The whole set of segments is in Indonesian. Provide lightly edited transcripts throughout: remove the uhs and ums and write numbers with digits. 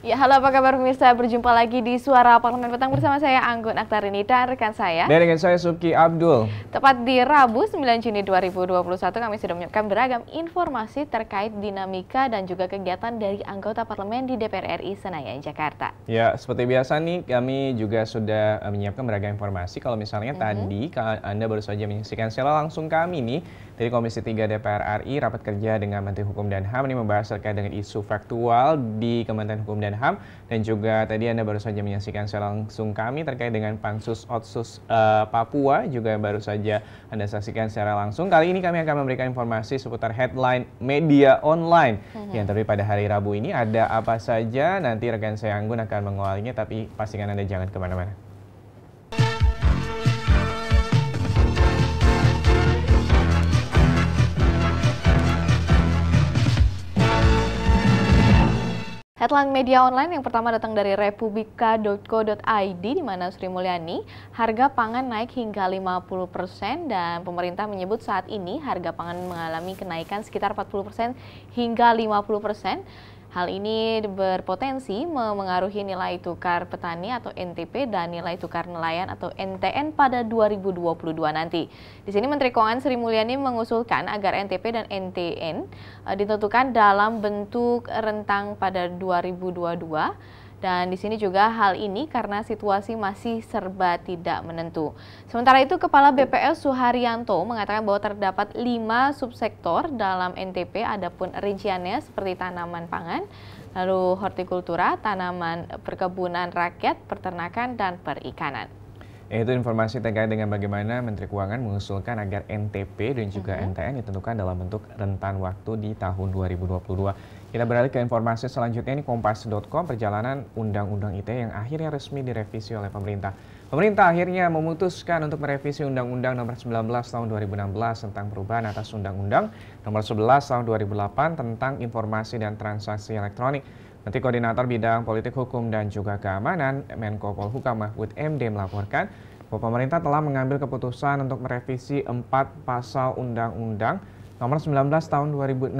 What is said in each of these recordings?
Ya, halo apa kabar pemirsa? Berjumpa lagi di Suara Parlemen Petang bersama saya Anggun Aktarini dan rekan saya. Dan dengan saya Subki Abdul. Tepat di Rabu 9 Juni 2021 kami sudah menyiapkan beragam informasi terkait dinamika dan juga kegiatan dari anggota parlemen di DPR RI Senayan, Jakarta. Ya, seperti biasa nih kami juga sudah menyiapkan beragam informasi. Kalau misalnya tadi Anda baru saja menyaksikan secara langsung kami nih dari Komisi 3 DPR RI rapat kerja dengan Menteri Hukum dan HAM ini membahas terkait dengan isu faktual di Kementerian Hukum dan HAM, dan juga tadi Anda baru saja menyaksikan secara langsung kami terkait dengan Pansus Otsus Papua juga baru saja Anda saksikan secara langsung. Kali ini kami akan memberikan informasi seputar headline media online yang terjadi pada hari Rabu ini. Ada apa saja nanti rekan saya Anggun akan mengawalinya, tapi pastikan Anda jangan kemana-mana. Headline media online yang pertama datang dari republika.co.id di mana Sri Mulyani, harga pangan naik hingga 50% dan pemerintah menyebut saat ini harga pangan mengalami kenaikan sekitar 40% hingga 50%. Hal ini berpotensi memengaruhi nilai tukar petani atau NTP dan nilai tukar nelayan atau NTN pada 2022 nanti. Di sini Menteri Keuangan Sri Mulyani mengusulkan agar NTP dan NTN ditentukan dalam bentuk rentang pada 2022. Dan di sini juga hal ini karena situasi masih serba tidak menentu. Sementara itu, Kepala BPS Suharyanto mengatakan bahwa terdapat 5 subsektor dalam NTP, adapun rinciannya seperti tanaman pangan, lalu hortikultura, tanaman perkebunan rakyat, peternakan, dan perikanan. Itu informasi terkait dengan bagaimana Menteri Keuangan mengusulkan agar NTP dan juga NTN ditentukan dalam bentuk rentan waktu di tahun 2022. Kita beralih ke informasi selanjutnya, ini kompas.com, perjalanan Undang-Undang ITE yang akhirnya resmi direvisi oleh pemerintah. Pemerintah akhirnya memutuskan untuk merevisi Undang-Undang Nomor 19 Tahun 2016 tentang perubahan atas Undang-Undang Nomor 11 Tahun 2008 tentang informasi dan transaksi elektronik. Menteri Koordinator Bidang Politik Hukum dan juga Keamanan Menko Polhukam Mahfud MD melaporkan bahwa pemerintah telah mengambil keputusan untuk merevisi 4 pasal Undang-Undang Nomor 19 Tahun 2016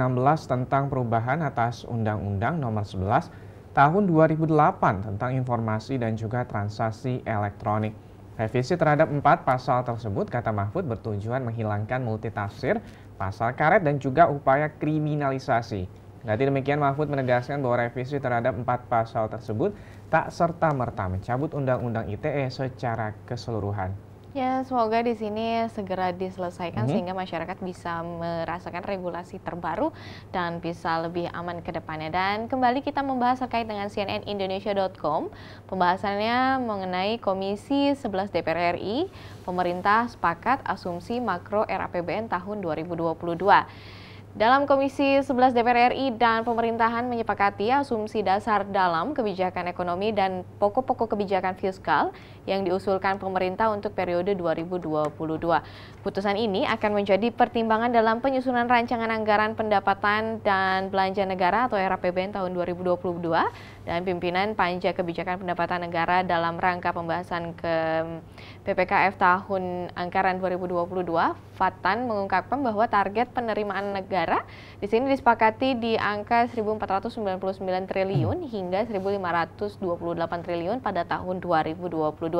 tentang perubahan atas Undang-Undang Nomor 11 Tahun 2008 tentang informasi dan juga transaksi elektronik. Revisi terhadap 4 pasal tersebut, kata Mahfud, bertujuan menghilangkan multitafsir, pasal karet, dan juga upaya kriminalisasi. Kendati demikian, Mahfud menegaskan bahwa revisi terhadap 4 pasal tersebut tak serta-merta mencabut Undang-Undang ITE secara keseluruhan. Ya, semoga di sini segera diselesaikan sehingga masyarakat bisa merasakan regulasi terbaru dan bisa lebih aman ke depannya. Dan kembali kita membahas terkait dengan cnnindonesia.com. Pembahasannya mengenai Komisi 11 DPR RI, pemerintah sepakat asumsi makro RAPBN tahun 2022. Dalam Komisi 11 DPR RI dan pemerintahan menyepakati asumsi dasar dalam kebijakan ekonomi dan pokok-pokok kebijakan fiskal yang diusulkan pemerintah untuk periode 2022. Putusan ini akan menjadi pertimbangan dalam penyusunan rancangan anggaran pendapatan dan belanja negara atau RAPBN tahun 2022 dan pimpinan Panja Kebijakan Pendapatan Negara dalam rangka pembahasan ke PPKF tahun anggaran 2022. Fatan mengungkapkan bahwa target penerimaan negara di sini disepakati di angka 1.499 triliun hingga 1.528 triliun pada tahun 2022.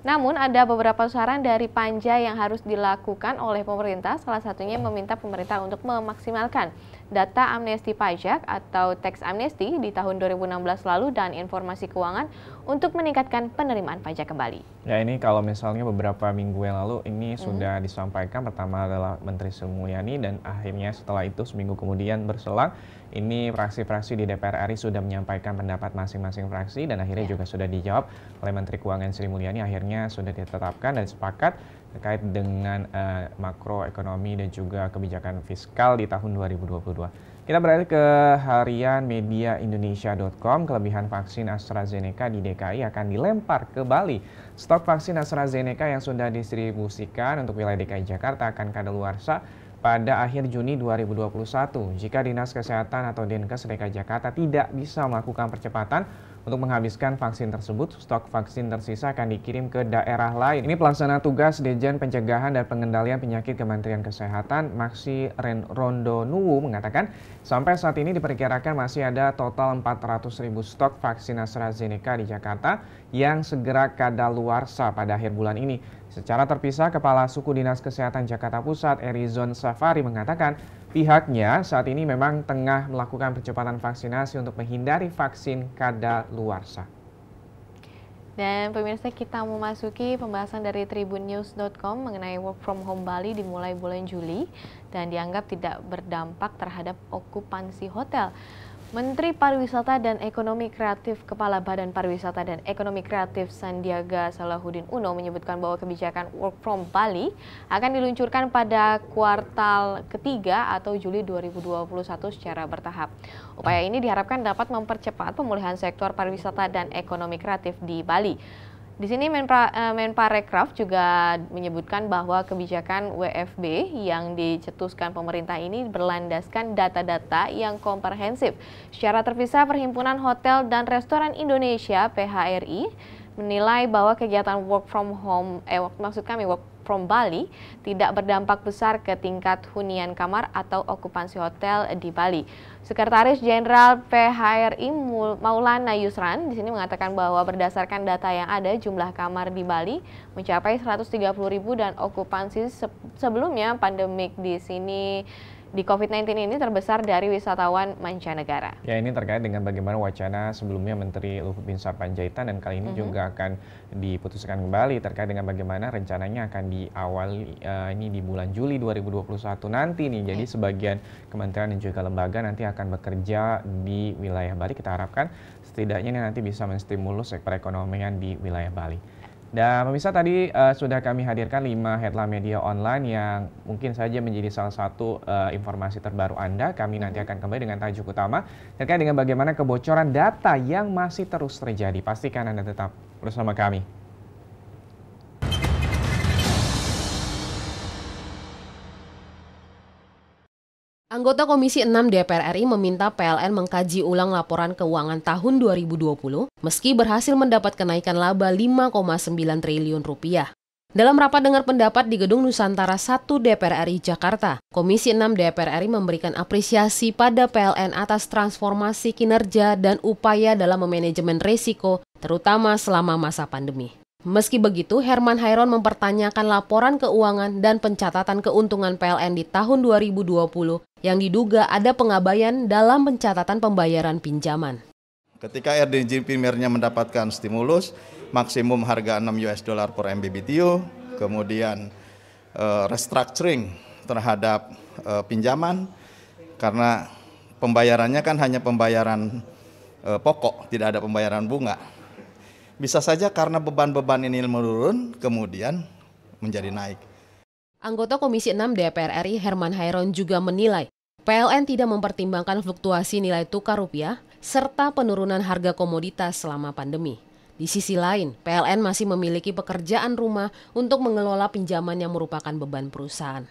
Namun ada beberapa saran dari Panja yang harus dilakukan oleh pemerintah, salah satunya meminta pemerintah untuk memaksimalkan data amnesti pajak atau tax amnesty di tahun 2016 lalu dan informasi keuangan untuk meningkatkan penerimaan pajak kembali. Ya, ini kalau misalnya beberapa minggu yang lalu ini sudah disampaikan, pertama adalah Menteri Sri Mulyani dan akhirnya setelah itu seminggu kemudian berselang ini fraksi-fraksi di DPR RI sudah menyampaikan pendapat masing-masing fraksi dan akhirnya juga sudah dijawab oleh Menteri Keuangan Sri Mulyani, akhirnya sudah ditetapkan dan sepakat terkait dengan makroekonomi dan juga kebijakan fiskal di tahun 2022. Kita beralih ke harian mediaindonesia.com. Kelebihan vaksin AstraZeneca di DKI akan dilempar ke Bali. Stok vaksin AstraZeneca yang sudah didistribusikan untuk wilayah DKI Jakarta akan kadaluarsa pada akhir Juni 2021 jika Dinas Kesehatan atau Dinkes DKI Jakarta tidak bisa melakukan percepatan Untuk menghabiskan vaksin tersebut, stok vaksin tersisa akan dikirim ke daerah lain. Ini pelaksana tugas Dirjen Pencegahan dan Pengendalian Penyakit Kementerian Kesehatan, Maksi Rondonuwu mengatakan, sampai saat ini diperkirakan masih ada total 400.000 stok vaksin AstraZeneca di Jakarta yang segera kadaluarsa pada akhir bulan ini. Secara terpisah, Kepala Suku Dinas Kesehatan Jakarta Pusat, Erizon Safari mengatakan, pihaknya saat ini memang tengah melakukan percepatan vaksinasi untuk menghindari vaksin kadaluarsa. Dan pemirsa, kita memasuki pembahasan dari tribunnews.com mengenai work from home Bali dimulai bulan Juli dan dianggap tidak berdampak terhadap okupansi hotel. Menteri Pariwisata dan Ekonomi Kreatif Kepala Badan Pariwisata dan Ekonomi Kreatif Sandiaga Salahuddin Uno menyebutkan bahwa kebijakan work from Bali akan diluncurkan pada kuartal ketiga atau Juli 2021 secara bertahap. Upaya ini diharapkan dapat mempercepat pemulihan sektor pariwisata dan ekonomi kreatif di Bali. Di sini Menparekraf juga menyebutkan bahwa kebijakan WFB yang dicetuskan pemerintah ini berlandaskan data-data yang komprehensif. Secara terpisah, Perhimpunan Hotel dan Restoran Indonesia (PHRI) menilai bahwa kegiatan work from Bali tidak berdampak besar ke tingkat hunian kamar atau okupansi hotel di Bali. Sekretaris Jenderal PHRI Maulana Yusran di sini mengatakan bahwa berdasarkan data yang ada, jumlah kamar di Bali mencapai 130.000 dan okupansi sebelumnya pandemik di sini di COVID-19 ini terbesar dari wisatawan mancanegara. Ya, ini terkait dengan bagaimana wacana sebelumnya Menteri Luhut Binsar Panjaitan dan kali ini juga akan diputuskan kembali terkait dengan bagaimana rencananya akan diawali ini di bulan Juli 2021 nanti nih. Jadi sebagian kementerian dan juga lembaga nanti akan bekerja di wilayah Bali. Kita harapkan setidaknya ini nanti bisa menstimulus perekonomian di wilayah Bali. Dan pemirsa, tadi sudah kami hadirkan 5 headline media online yang mungkin saja menjadi salah satu informasi terbaru Anda. Kami nanti akan kembali dengan tajuk utama terkait dengan bagaimana kebocoran data yang masih terus terjadi. Pastikan Anda tetap bersama kami. Anggota Komisi 6 DPR RI meminta PLN mengkaji ulang laporan keuangan tahun 2020 meski berhasil mendapat kenaikan laba 5,9 triliun rupiah. Dalam rapat dengar pendapat di Gedung Nusantara 1 DPR RI Jakarta, Komisi 6 DPR RI memberikan apresiasi pada PLN atas transformasi kinerja dan upaya dalam memanajemen risiko, terutama selama masa pandemi. Meski begitu, Herman Hairon mempertanyakan laporan keuangan dan pencatatan keuntungan PLN di tahun 2020 yang diduga ada pengabaian dalam pencatatan pembayaran pinjaman. Ketika RDJ primernya mendapatkan stimulus, maksimum harga $6 per MMBTU, kemudian restructuring terhadap pinjaman, karena pembayarannya kan hanya pembayaran pokok, tidak ada pembayaran bunga. Bisa saja karena beban-beban ini menurun, kemudian menjadi naik. Anggota Komisi 6 DPR RI Herman Hairon juga menilai PLN tidak mempertimbangkan fluktuasi nilai tukar rupiah serta penurunan harga komoditas selama pandemi. Di sisi lain, PLN masih memiliki pekerjaan rumah untuk mengelola pinjaman yang merupakan beban perusahaan.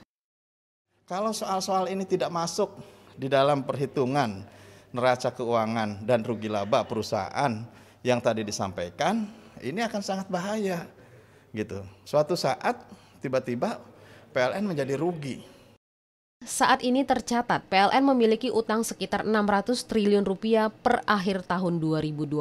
Kalau soal-soal ini tidak masuk di dalam perhitungan neraca keuangan dan rugi laba perusahaan yang tadi disampaikan, ini akan sangat bahaya gitu. Suatu saat tiba-tiba PLN menjadi rugi. Saat ini tercatat PLN memiliki utang sekitar 600 triliun rupiah per akhir tahun 2020.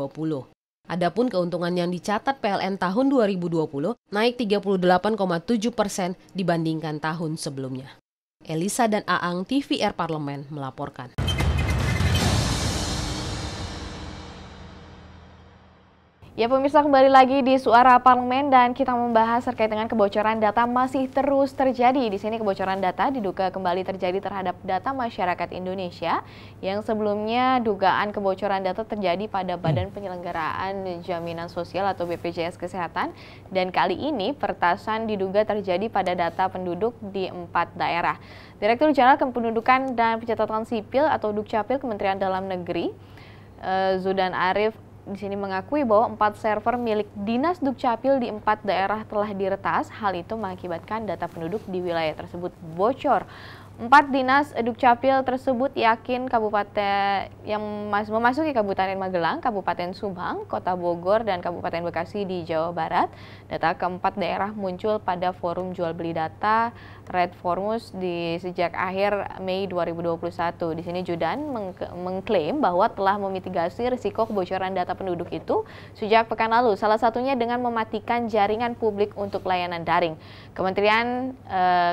Adapun keuntungan yang dicatat PLN tahun 2020 naik 38,7% dibandingkan tahun sebelumnya. Elisa dan Aang, TVR Parlemen melaporkan. Ya pemirsa, kembali lagi di Suara Parlemen dan kita membahas terkait dengan kebocoran data masih terus terjadi. Di sini kebocoran data diduga kembali terjadi terhadap data masyarakat Indonesia yang sebelumnya dugaan kebocoran data terjadi pada Badan Penyelenggaraan Jaminan Sosial atau BPJS Kesehatan dan kali ini pertasan diduga terjadi pada data penduduk di 4 daerah. Direktur Jenderal Kependudukan dan Pencatatan Sipil atau Dukcapil Kementerian Dalam Negeri Zudan Arif di sini mengakui bahwa 4 server milik Dinas Dukcapil di 4 daerah telah diretas. Hal itu mengakibatkan data penduduk di wilayah tersebut bocor. 4 dinas Dukcapil tersebut yakin kabupaten yang memasuki Kabupaten Magelang, Kabupaten Subang, Kota Bogor, dan Kabupaten Bekasi di Jawa Barat. Data keempat daerah muncul pada forum jual beli data Red Formus sejak akhir Mei 2021. Di sini Judan mengklaim bahwa telah memitigasi risiko kebocoran data penduduk itu sejak pekan lalu, salah satunya dengan mematikan jaringan publik untuk layanan daring.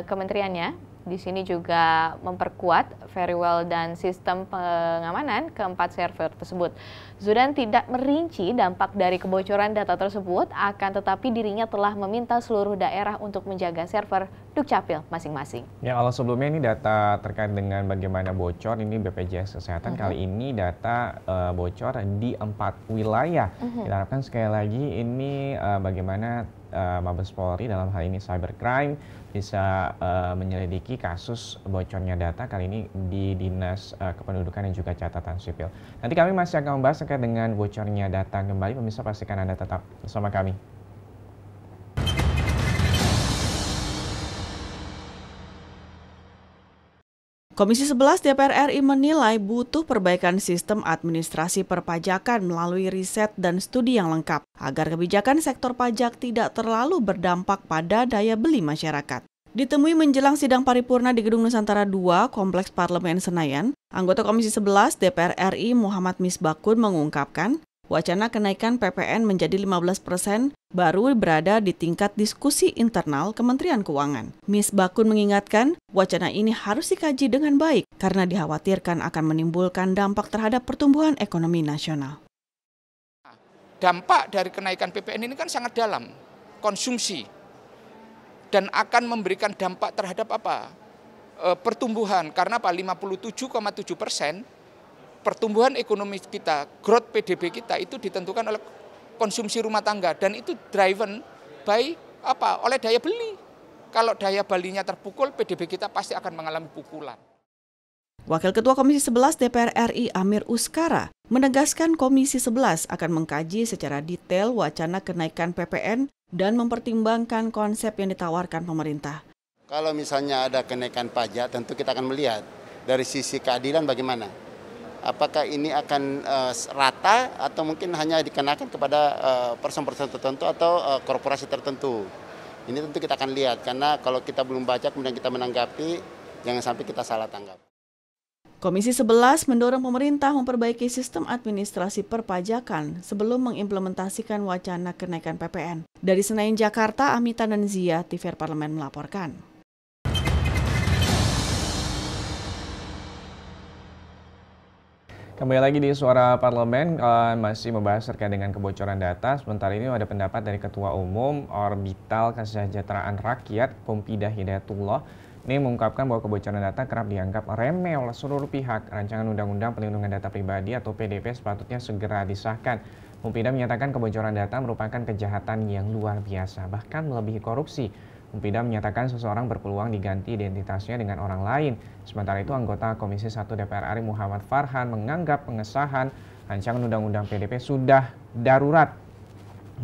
Kementeriannya di sini juga memperkuat firewall dan sistem pengamanan keempat server tersebut. Zudan tidak merinci dampak dari kebocoran data tersebut, akan tetapi dirinya telah meminta seluruh daerah untuk menjaga server Dukcapil masing-masing. Ya, kalau sebelumnya ini data terkait dengan bagaimana bocor, ini BPJS Kesehatan, kali ini data bocor di 4 wilayah. Kita harapkan sekali lagi ini bagaimana Mabes Polri dalam hal ini cybercrime bisa menyelidiki kasus bocornya data kali ini di Dinas Kependudukan dan juga Catatan Sipil. Nanti kami masih akan membahas terkait dengan bocornya data kembali. Pemirsa, pastikan Anda tetap bersama kami. Komisi 11 DPR RI menilai butuh perbaikan sistem administrasi perpajakan melalui riset dan studi yang lengkap agar kebijakan sektor pajak tidak terlalu berdampak pada daya beli masyarakat. Ditemui menjelang sidang paripurna di Gedung Nusantara II, Kompleks Parlemen Senayan, anggota Komisi 11 DPR RI Muhammad Misbakun mengungkapkan wacana kenaikan PPN menjadi 15% baru berada di tingkat diskusi internal Kementerian Keuangan. Misbakun mengingatkan, wacana ini harus dikaji dengan baik karena dikhawatirkan akan menimbulkan dampak terhadap pertumbuhan ekonomi nasional. Dampak dari kenaikan PPN ini kan sangat dalam, konsumsi, dan akan memberikan dampak terhadap apa? Pertumbuhan, karena apa? 57,7% pertumbuhan ekonomi kita, growth PDB kita itu ditentukan oleh konsumsi rumah tangga, dan itu driven by apa? Oleh daya beli. Kalau daya belinya terpukul, PDB kita pasti akan mengalami pukulan. Wakil Ketua Komisi 11 DPR RI Amir Uskara menegaskan Komisi 11 akan mengkaji secara detail wacana kenaikan PPN dan mempertimbangkan konsep yang ditawarkan pemerintah. Kalau misalnya ada kenaikan pajak, tentu kita akan melihat dari sisi keadilan bagaimana. Apakah ini akan rata atau mungkin hanya dikenakan kepada person-person tertentu atau korporasi tertentu. Ini tentu kita akan lihat, karena kalau kita belum baca kemudian kita menanggapi, jangan sampai kita salah tanggap. Komisi 11 mendorong pemerintah memperbaiki sistem administrasi perpajakan sebelum mengimplementasikan wacana kenaikan PPN. Dari Senayan, Jakarta, Amita dan Zia, TVR Parlemen melaporkan. Kembali lagi di Suara Parlemen, masih membahas terkait dengan kebocoran data. Sementara ini ada pendapat dari Ketua Umum Orbital Kesejahteraan Rakyat, Pompida Hidayatullah. Ini mengungkapkan bahwa kebocoran data kerap dianggap remeh oleh seluruh pihak. Rancangan Undang-Undang Perlindungan Data Pribadi atau PDP sepatutnya segera disahkan. Pompida menyatakan kebocoran data merupakan kejahatan yang luar biasa, bahkan melebihi korupsi. Pompida menyatakan seseorang berpeluang diganti identitasnya dengan orang lain. Sementara itu, anggota Komisi 1 DPR RI Muhammad Farhan menganggap pengesahan rancangan Undang-Undang PDP sudah darurat.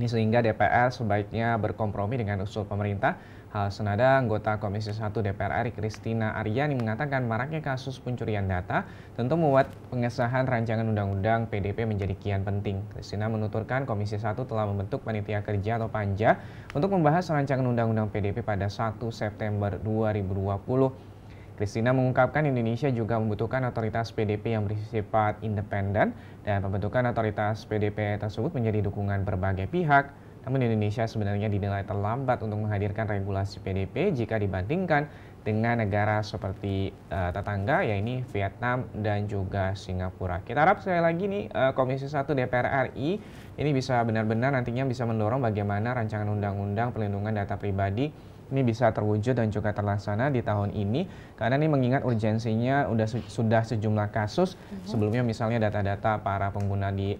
Ini sehingga DPR sebaiknya berkompromi dengan usul pemerintah. Hal senada, anggota Komisi 1 DPR RI Christina Aryani mengatakan maraknya kasus pencurian data tentu membuat pengesahan rancangan Undang-Undang PDP menjadi kian penting. Christina menuturkan Komisi 1 telah membentuk panitia kerja atau panja untuk membahas rancangan Undang-Undang PDP pada 1 September 2020. Christina mengungkapkan Indonesia juga membutuhkan otoritas PDP yang bersifat independen, dan pembentukan otoritas PDP tersebut menjadi dukungan berbagai pihak. Namun Indonesia sebenarnya dinilai terlambat untuk menghadirkan regulasi PDP jika dibandingkan dengan negara seperti tetangga, yaitu Vietnam dan juga Singapura. Kita harap sekali lagi nih Komisi 1 DPR RI ini bisa benar-benar nantinya bisa mendorong bagaimana rancangan Undang-Undang Perlindungan Data Pribadi ini bisa terwujud dan juga terlaksana di tahun ini, karena ini mengingat urgensinya sudah sejumlah kasus sebelumnya, misalnya data-data para pengguna di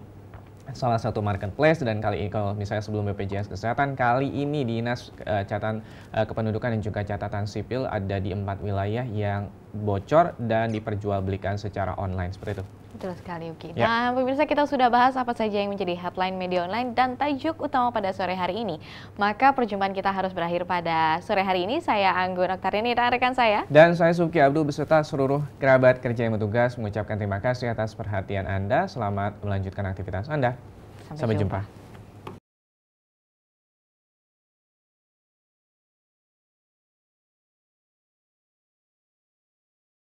salah satu marketplace, dan kali ini kalau misalnya sebelum BPJS Kesehatan, kali ini Dinas Catatan Kependudukan dan juga Catatan Sipil ada di 4 wilayah yang bocor dan diperjualbelikan secara online, seperti itu. Betul sekali, Uki. Ya. Nah, pemirsa, kita sudah bahas apa saja yang menjadi headline media online dan tajuk utama pada sore hari ini. Maka perjumpaan kita harus berakhir pada sore hari ini. Saya Anggun Oktarini dan rekan saya. Dan saya Subki Abdul beserta seluruh kerabat kerja yang bertugas mengucapkan terima kasih atas perhatian Anda. Selamat melanjutkan aktivitas Anda. Sampai jumpa.